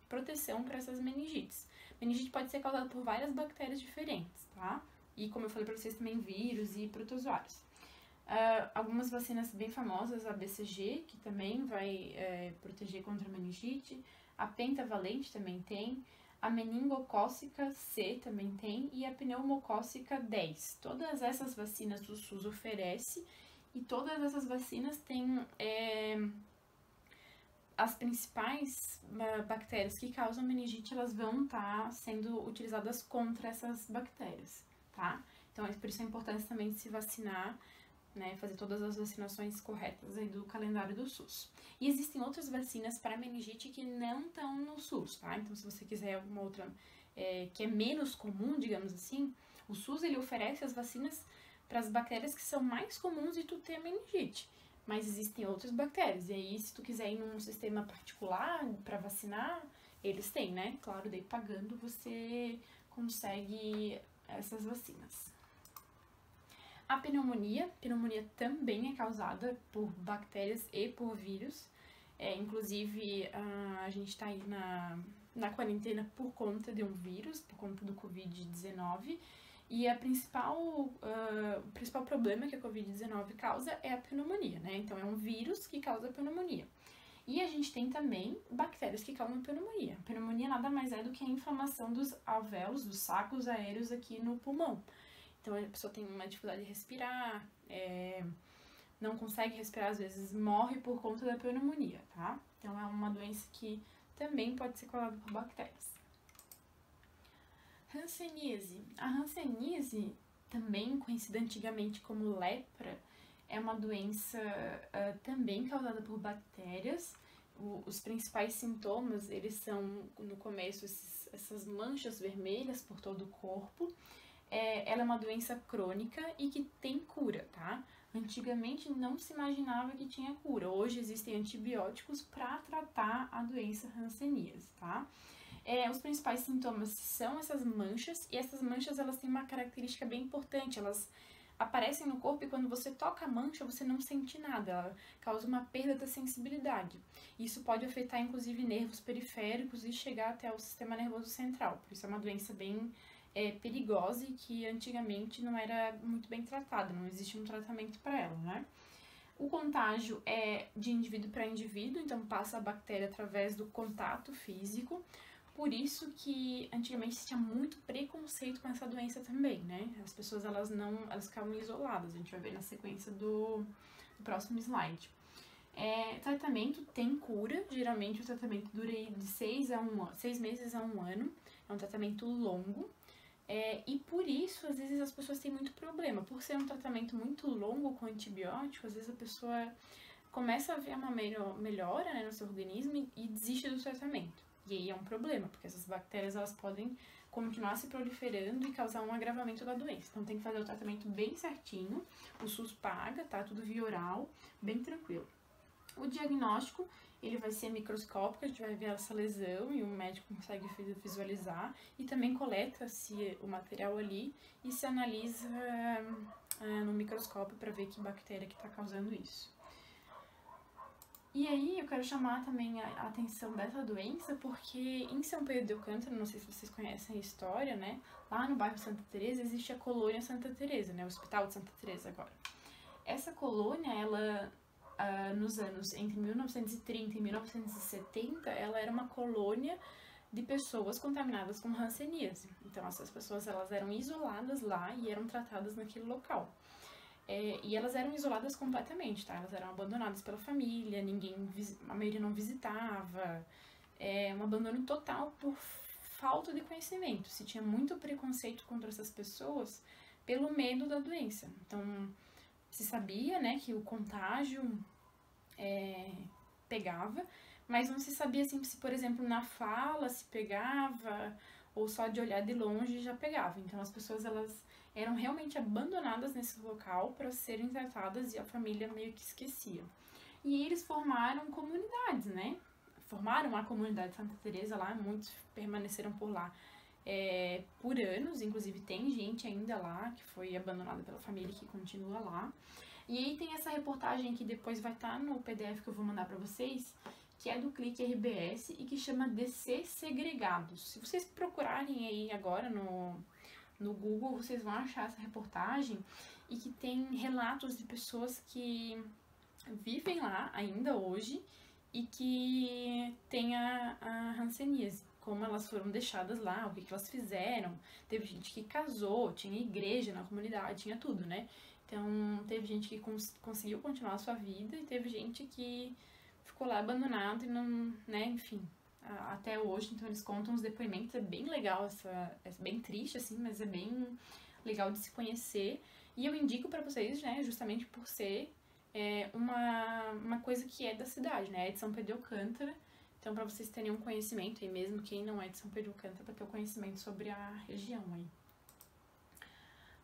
proteção para essas meningites. Meningite pode ser causada por várias bactérias diferentes, tá? E como eu falei para vocês também, vírus e protozoários. Algumas vacinas bem famosas, a BCG, que também vai proteger contra a meningite, a pentavalente também tem, a meningocócica C também tem e a pneumocócica 10. Todas essas vacinas o SUS oferece e todas essas vacinas têm as principais bactérias que causam meningite, elas vão estar sendo utilizadas contra essas bactérias, tá? Então, por isso a importância também de se vacinar, né, fazer todas as vacinações corretas aí do calendário do SUS. E existem outras vacinas para meningite que não estão no SUS, tá? Então, se você quiser alguma outra que é menos comum, digamos assim, o SUS ele oferece as vacinas para as bactérias que são mais comuns de tu ter meningite. Mas existem outras bactérias, e aí se tu quiser ir num sistema particular para vacinar, eles têm, né? Claro, daí pagando você consegue essas vacinas. A pneumonia também é causada por bactérias e por vírus. Inclusive, a gente está aí na quarentena por conta de um vírus, por conta do Covid-19. E o principal problema que a Covid-19 causa é a pneumonia, né? Então, é um vírus que causa pneumonia. E a gente tem também bactérias que causam pneumonia. A pneumonia nada mais é do que a inflamação dos alvéolos, dos sacos aéreos aqui no pulmão. Então, a pessoa tem uma dificuldade de respirar, não consegue respirar, às vezes morre por conta da pneumonia, tá? Então, é uma doença que também pode ser causada por bactérias. Hanseníase. A hanseníase, também conhecida antigamente como lepra, é uma doença também causada por bactérias. Os principais sintomas, eles são, no começo, essas manchas vermelhas por todo o corpo. Ela é uma doença crônica e que tem cura, tá? Antigamente não se imaginava que tinha cura. Hoje existem antibióticos para tratar a doença hanseníase, tá? Os principais sintomas são essas manchas, e essas manchas elas têm uma característica bem importante, elas aparecem no corpo e quando você toca a mancha você não sente nada, ela causa uma perda da sensibilidade. Isso pode afetar inclusive nervos periféricos e chegar até o sistema nervoso central, por isso é uma doença bem perigosa e que antigamente não era muito bem tratada, não existe um tratamento para ela, né? O contágio é de indivíduo para indivíduo, então passa a bactéria através do contato físico. Por isso que antigamente se tinha muito preconceito com essa doença também, né? As pessoas elas ficavam isoladas, a gente vai ver na sequência do próximo slide. Tratamento tem cura, geralmente o tratamento dura de 6 meses a 1 ano, é um tratamento longo. E por isso, às vezes, as pessoas têm muito problema. Por ser um tratamento muito longo com antibiótico, às vezes a pessoa começa a ver uma melhora, né, no seu organismo e desiste do tratamento. E aí é um problema, porque essas bactérias elas podem continuar se proliferando e causar um agravamento da doença. Então tem que fazer o tratamento bem certinho, o SUS paga, tá? Tudo via oral, bem tranquilo. O diagnóstico, ele vai ser microscópico, a gente vai ver essa lesão e o médico consegue visualizar e também coleta-se o material ali e se analisa no microscópio para ver que bactéria que está causando isso. E aí eu quero chamar também a atenção dessa doença porque em São Pedro de Alcântara, não sei se vocês conhecem a história, né? Lá no bairro Santa Teresa existe a colônia Santa Teresa, né? O Hospital de Santa Teresa agora. Essa colônia, ela nos anos entre 1930 e 1970, ela era uma colônia de pessoas contaminadas com hanseníase. Então, essas pessoas, elas eram isoladas lá e eram tratadas naquele local. E elas eram isoladas completamente, tá? Elas eram abandonadas pela família, a maioria não visitava, um abandono total por falta de conhecimento. Se tinha muito preconceito contra essas pessoas pelo medo da doença. Então, se sabia, né, que o contágio pegava, mas não se sabia, assim, se, por exemplo, na fala se pegava, ou só de olhar de longe já pegava. Então, as pessoas, elas eram realmente abandonadas nesse local para serem tratadas e a família meio que esquecia. E eles formaram comunidades, né? Formaram a comunidade Santa Teresa lá, muitos permaneceram por lá por anos, inclusive tem gente ainda lá que foi abandonada pela família e que continua lá. E aí tem essa reportagem que depois vai estar no PDF que eu vou mandar para vocês, que é do Clique RBS e que chama Descer Segregados. Se vocês procurarem aí agora no Google, vocês vão achar essa reportagem e que tem relatos de pessoas que vivem lá ainda hoje e que têm a hanseníase, como elas foram deixadas lá, o que elas fizeram. Teve gente que casou, tinha igreja na comunidade, tinha tudo, né? Então, teve gente que conseguiu continuar a sua vida e teve gente que ficou lá abandonado e não, né, enfim, até hoje. Então, eles contam os depoimentos, é bem legal, é bem triste, assim, mas é bem legal de se conhecer. E eu indico pra vocês, né, justamente por ser uma coisa que é da cidade, né, é de São Pedro de Alcântara. Então, pra vocês terem um conhecimento, e mesmo quem não é de São Pedro de Alcântara, pra ter um conhecimento sobre a região aí.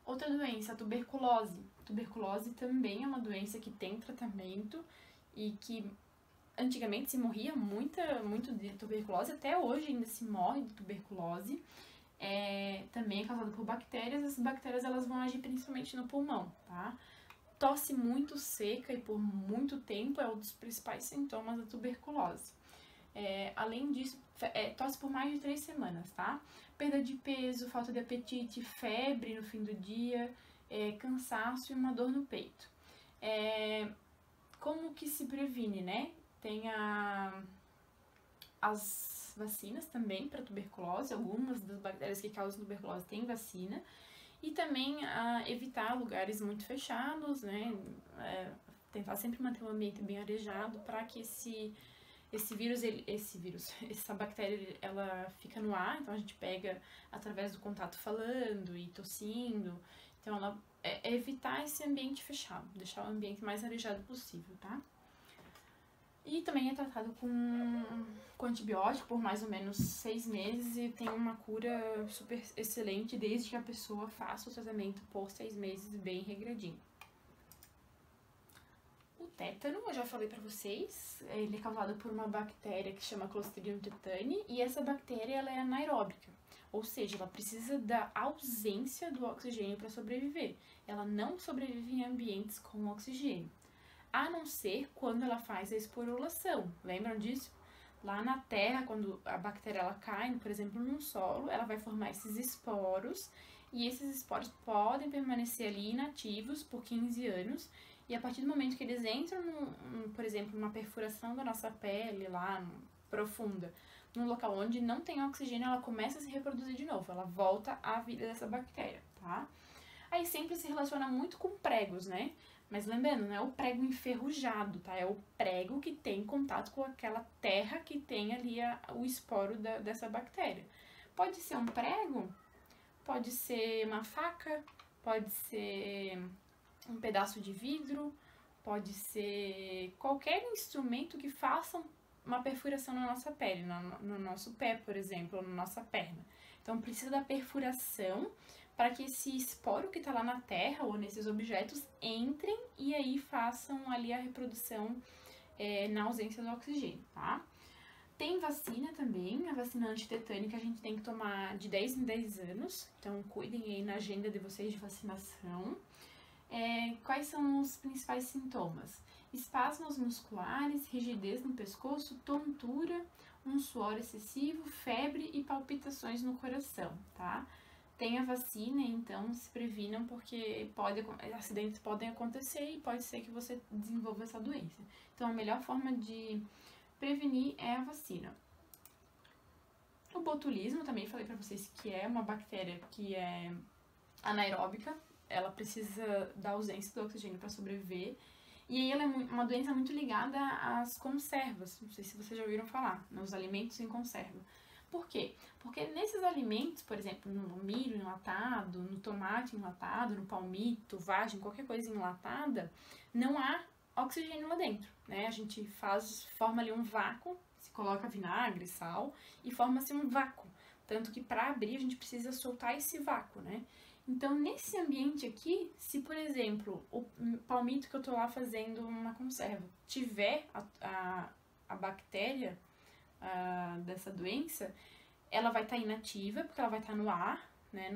Outra doença, a tuberculose. Tuberculose também é uma doença que tem tratamento e que antigamente se morria muito de tuberculose, até hoje ainda se morre de tuberculose. Também é causada por bactérias, essas bactérias elas vão agir principalmente no pulmão, tá? Tosse muito seca e por muito tempo é um dos principais sintomas da tuberculose. Além disso, tosse por mais de 3 semanas, tá? Perda de peso, falta de apetite, febre no fim do dia, cansaço e uma dor no peito. Como que se previne, né? Tem as vacinas também para tuberculose, algumas das bactérias que causam tuberculose têm vacina. E também evitar lugares muito fechados, né? Tentar sempre manter o ambiente bem arejado para que essa bactéria, ela fica no ar, então a gente pega através do contato falando e tossindo. Então, evitar esse ambiente fechado, deixar o ambiente mais arejado possível, tá? E também é tratado com antibiótico por mais ou menos 6 meses e tem uma cura super excelente desde que a pessoa faça o tratamento por 6 meses bem regradinho. O tétano, eu já falei pra vocês, ele é causado por uma bactéria que chama Clostridium tetani e essa bactéria ela é anaeróbica, ou seja, ela precisa da ausência do oxigênio para sobreviver. Ela não sobrevive em ambientes com oxigênio, a não ser quando ela faz a esporulação. Lembram disso? Lá na terra, quando a bactéria ela cai, por exemplo, num solo, ela vai formar esses esporos e esses esporos podem permanecer ali inativos por 15 anos. E a partir do momento que eles entram, por exemplo, numa perfuração da nossa pele lá profunda, num local onde não tem oxigênio, ela começa a se reproduzir de novo, ela volta à vida dessa bactéria, tá? Aí sempre se relaciona muito com pregos, né? Mas lembrando, não é o prego enferrujado, tá? É o prego que tem contato com aquela terra que tem ali o esporo dessa bactéria. Pode ser um prego, pode ser uma faca, pode ser um pedaço de vidro, pode ser qualquer instrumento que faça uma perfuração na nossa pele, no nosso pé, por exemplo, ou na nossa perna. Então, precisa da perfuração para que esse esporo que está lá na terra ou nesses objetos entrem e aí façam ali a reprodução na ausência do oxigênio, tá? Tem vacina também, a vacina antitetânica a gente tem que tomar de 10 em 10 anos, então cuidem aí na agenda de vocês de vacinação. Quais são os principais sintomas? Espasmos musculares, rigidez no pescoço, tontura, um suor excessivo, febre e palpitações no coração, tá? Tem a vacina, então se previnam porque acidentes podem acontecer e pode ser que você desenvolva essa doença. Então a melhor forma de prevenir é a vacina. O botulismo, também falei pra vocês que é uma bactéria que é anaeróbica, ela precisa da ausência do oxigênio para sobreviver. E aí ela é uma doença muito ligada às conservas, não sei se vocês já ouviram falar, nos alimentos em conserva. Por quê? Porque nesses alimentos, por exemplo, no milho enlatado, no tomate enlatado, no palmito, vagem, qualquer coisa enlatada, não há oxigênio lá dentro, né? A gente forma ali um vácuo, se coloca vinagre, sal e forma-se um vácuo. Tanto que para abrir a gente precisa soltar esse vácuo, né? Então, nesse ambiente aqui, se, por exemplo, o palmito que eu tô lá fazendo uma conserva tiver a bactéria dessa doença, ela vai estar inativa, porque ela vai estar no ar, né,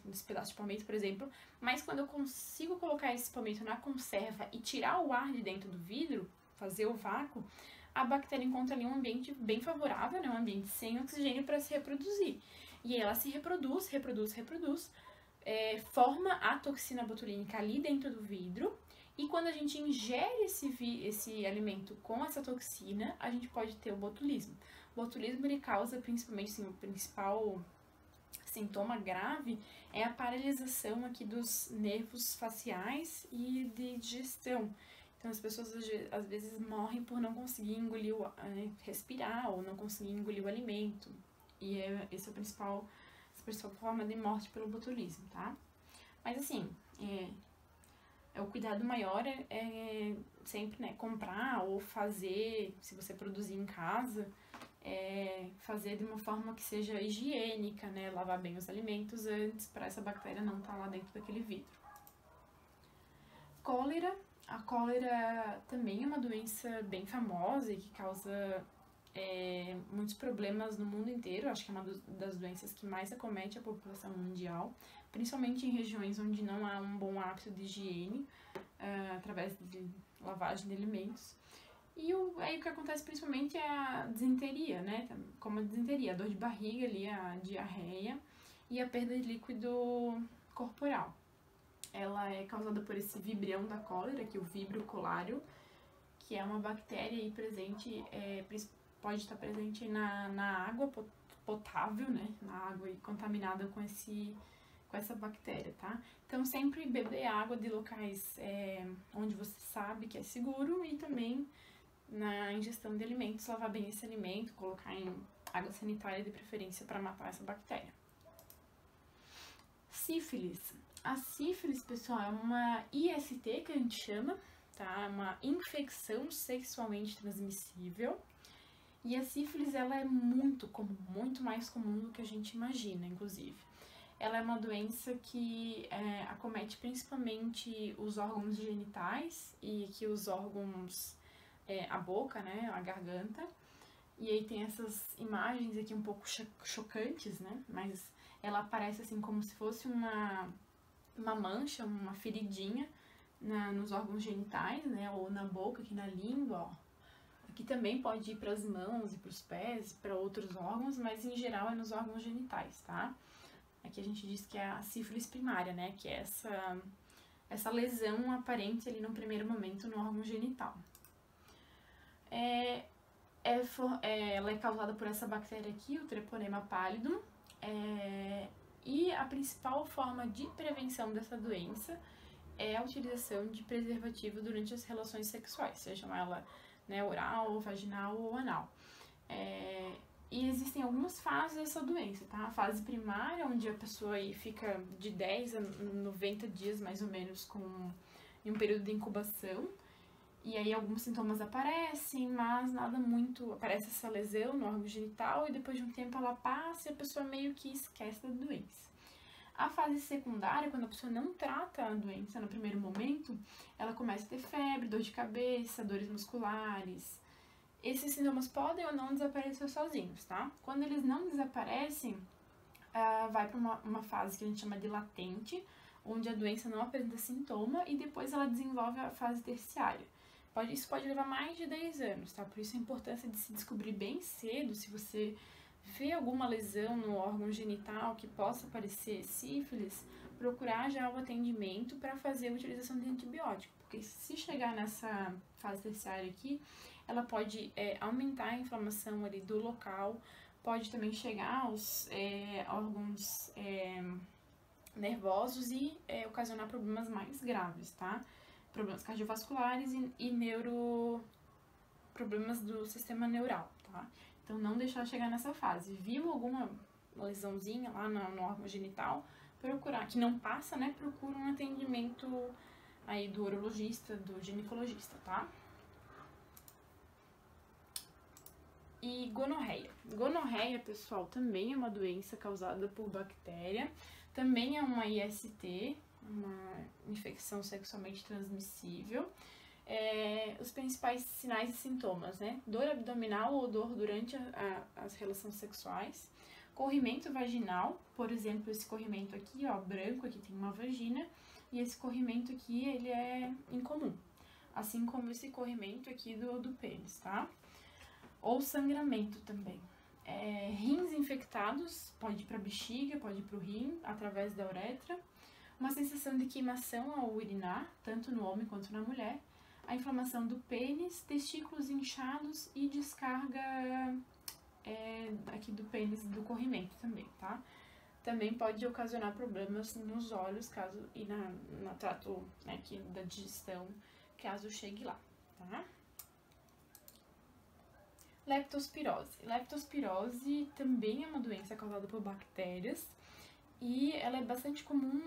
nesse pedaço de palmito, por exemplo, mas quando eu consigo colocar esse palmito na conserva e tirar o ar de dentro do vidro, fazer o vácuo, a bactéria encontra ali um ambiente bem favorável, né, um ambiente sem oxigênio para se reproduzir. E ela se reproduz, forma a toxina botulínica ali dentro do vidro, e quando a gente ingere esse alimento com essa toxina, a gente pode ter o botulismo. O botulismo, ele causa principalmente, assim, o principal sintoma grave é a paralisação aqui dos nervos faciais e de digestão. Então as pessoas às vezes morrem por não conseguir engolir, respirar ou não conseguir engolir o alimento. E esse é a principal forma de morte pelo botulismo, tá? Mas assim, o cuidado maior é sempre, né, comprar ou fazer, se você produzir em casa, fazer de uma forma que seja higiênica, né, lavar bem os alimentos antes, para essa bactéria não estar lá dentro daquele vidro. Cólera. A cólera também é uma doença bem famosa e que causa muitos problemas no mundo inteiro. Acho que é uma das doenças que mais acomete a população mundial, principalmente em regiões onde não há um bom hábito de higiene, através de lavagem de alimentos. E aí o que acontece principalmente é a disenteria, né? Como a disenteria, a dor de barriga ali, a diarreia e a perda de líquido corporal. Ela é causada por esse vibrião da cólera, que é o Vibrio cholerae, que é uma bactéria aí presente, pode estar presente na água potável, né? Na água contaminada com essa bactéria, tá? Então, sempre beber água de locais onde você sabe que é seguro, e também na ingestão de alimentos, lavar bem esse alimento, colocar em água sanitária de preferência para matar essa bactéria. Sífilis. A sífilis, pessoal, é uma IST que a gente chama, tá? Uma infecção sexualmente transmissível. E a sífilis, ela é muito comum, muito mais comum do que a gente imagina, inclusive. Ela é uma doença que acomete principalmente os órgãos genitais e que os órgãos, a boca, né, a garganta. E aí tem essas imagens aqui um pouco chocantes, né, mas ela aparece assim como se fosse uma mancha, uma feridinha nos órgãos genitais, né, ou na boca, aqui na língua, ó. Aqui também pode ir para as mãos e para os pés, para outros órgãos, mas em geral é nos órgãos genitais, tá? Aqui a gente diz que é a sífilis primária, né? Que é essa lesão aparente ali no primeiro momento no órgão genital. Ela é causada por essa bactéria aqui, o Treponema pallidum, e a principal forma de prevenção dessa doença é a utilização de preservativo durante as relações sexuais, sejam ela, né, oral, vaginal ou anal. E existem algumas fases dessa doença, tá? A fase primária, onde a pessoa aí fica de 10 a 90 dias, mais ou menos, em um período de incubação. E aí alguns sintomas aparecem, mas nada muito... Aparece essa lesão no órgão genital e depois de um tempo ela passa e a pessoa meio que esquece da doença. A fase secundária, quando a pessoa não trata a doença no primeiro momento, ela começa a ter febre, dor de cabeça, dores musculares. Esses sintomas podem ou não desaparecer sozinhos, tá? Quando eles não desaparecem, vai para uma fase que a gente chama de latente, onde a doença não apresenta sintoma e depois ela desenvolve a fase terciária. Isso pode levar mais de 10 anos, tá? Por isso a importância de se descobrir bem cedo, se você vê alguma lesão no órgão genital que possa parecer sífilis, procurar já o atendimento para fazer a utilização de antibiótico, porque se chegar nessa fase terciária aqui, ela pode aumentar a inflamação ali do local, pode também chegar aos órgãos nervosos e ocasionar problemas mais graves, tá? Problemas cardiovasculares e problemas do sistema neural, tá? Então, não deixar chegar nessa fase. Viu alguma lesãozinha lá no órgão genital, procurar, que não passa, né? Procura um atendimento aí do urologista, do ginecologista, tá? E gonorreia. Gonorreia, pessoal, também é uma doença causada por bactéria, também é uma IST, uma infecção sexualmente transmissível. Os principais sinais e sintomas, né? Dor abdominal ou dor durante as relações sexuais. Corrimento vaginal, por exemplo, esse corrimento aqui, ó, branco, aqui tem uma vagina, e esse corrimento aqui, ele é incomum. Assim como esse corrimento aqui do pênis, tá? Ou sangramento também. Rins infectados, pode ir para bexiga, pode ir para o rim, através da uretra. Uma sensação de queimação ao urinar, tanto no homem quanto na mulher. A inflamação do pênis, testículos inchados e descarga aqui do pênis do corrimento também, tá? Também pode ocasionar problemas nos olhos, caso e no trato, né, aqui da digestão, caso chegue lá, tá? Leptospirose. Leptospirose também é uma doença causada por bactérias e ela é bastante comum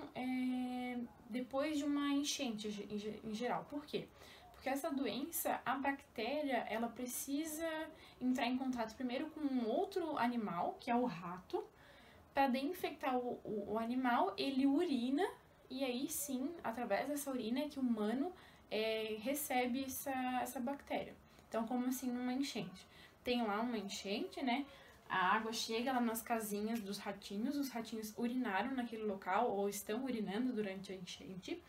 depois de uma enchente em geral. Por quê? Porque essa doença, a bactéria, ela precisa entrar em contato primeiro com um outro animal, que é o rato, para daí infectar o animal, ele urina, e aí sim, através dessa urina é que o humano recebe essa bactéria. Então, como assim numa enchente? Tem lá uma enchente, né? A água chega lá nas casinhas dos ratinhos, os ratinhos urinaram naquele local ou estão urinando durante a enchente.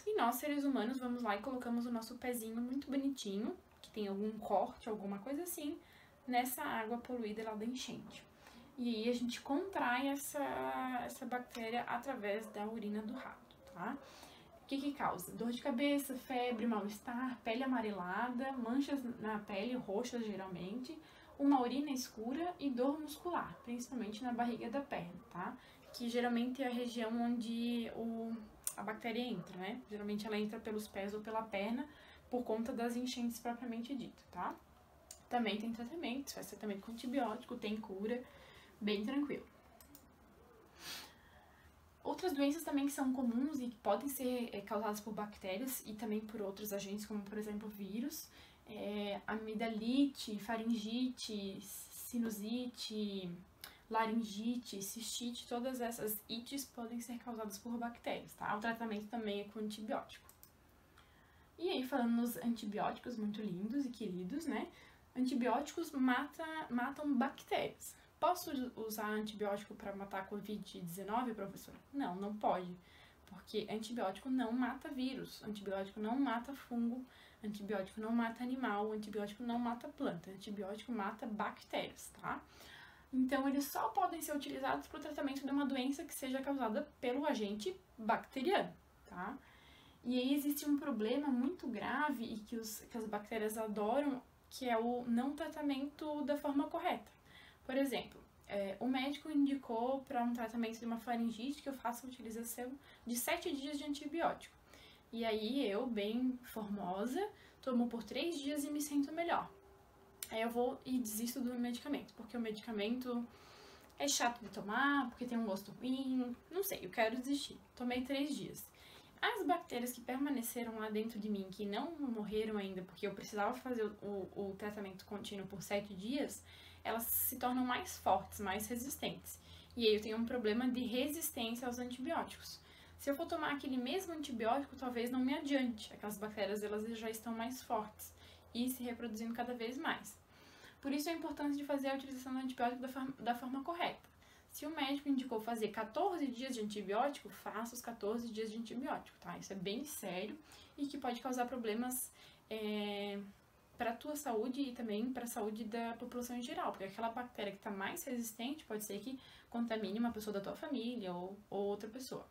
E nós, seres humanos, vamos lá e colocamos o nosso pezinho muito bonitinho, que tem algum corte, alguma coisa assim, nessa água poluída lá da enchente. E aí a gente contrai essa bactéria através da urina do rato, tá? O que causa? Dor de cabeça, febre, mal-estar, pele amarelada, manchas na pele, roxas geralmente, uma urina escura e dor muscular, principalmente na barriga da perna, tá? Que geralmente é a região onde a bactéria entra, né? Geralmente ela entra pelos pés ou pela perna por conta das enchentes propriamente dito, tá? Também tem tratamento, faz tratamento com antibiótico, tem cura, bem tranquilo. Outras doenças também que são comuns e que podem ser causadas por bactérias e também por outros agentes, como por exemplo vírus, amidalite, faringite, sinusite, laringite, cistite, todas essas ites podem ser causadas por bactérias, tá? O tratamento também é com antibiótico. E aí, falando nos antibióticos muito lindos e queridos, né? Antibióticos matam bactérias. Posso usar antibiótico para matar a Covid-19, professora? Não, não pode. Porque antibiótico não mata vírus, antibiótico não mata fungo, antibiótico não mata animal, antibiótico não mata planta, antibiótico mata bactérias, tá? Então, eles só podem ser utilizados para o tratamento de uma doença que seja causada pelo agente bacteriano, tá? E aí existe um problema muito grave e que as bactérias adoram, que é o não tratamento da forma correta. Por exemplo, o médico indicou para um tratamento de uma faringite que eu faça a utilização de 7 dias de antibiótico. E aí eu, bem formosa, tomo por 3 dias e me sinto melhor. Aí eu vou e desisto do medicamento, porque o medicamento é chato de tomar, porque tem um gosto ruim, não sei, eu quero desistir. Tomei 3 dias. As bactérias que permaneceram lá dentro de mim, que não morreram ainda, porque eu precisava fazer o tratamento contínuo por 7 dias, elas se tornam mais fortes, mais resistentes. E aí eu tenho um problema de resistência aos antibióticos. Se eu for tomar aquele mesmo antibiótico, talvez não me adiante. Aquelas bactérias, elas já estão mais fortes e se reproduzindo cada vez mais. Por isso a importância de fazer a utilização do antibiótico da forma correta. Se o médico indicou fazer 14 dias de antibiótico, faça os 14 dias de antibiótico, tá? Isso é bem sério e que pode causar problemas para a tua saúde e também para a saúde da população em geral, porque aquela bactéria que está mais resistente pode ser que contamine uma pessoa da tua família ou outra pessoa,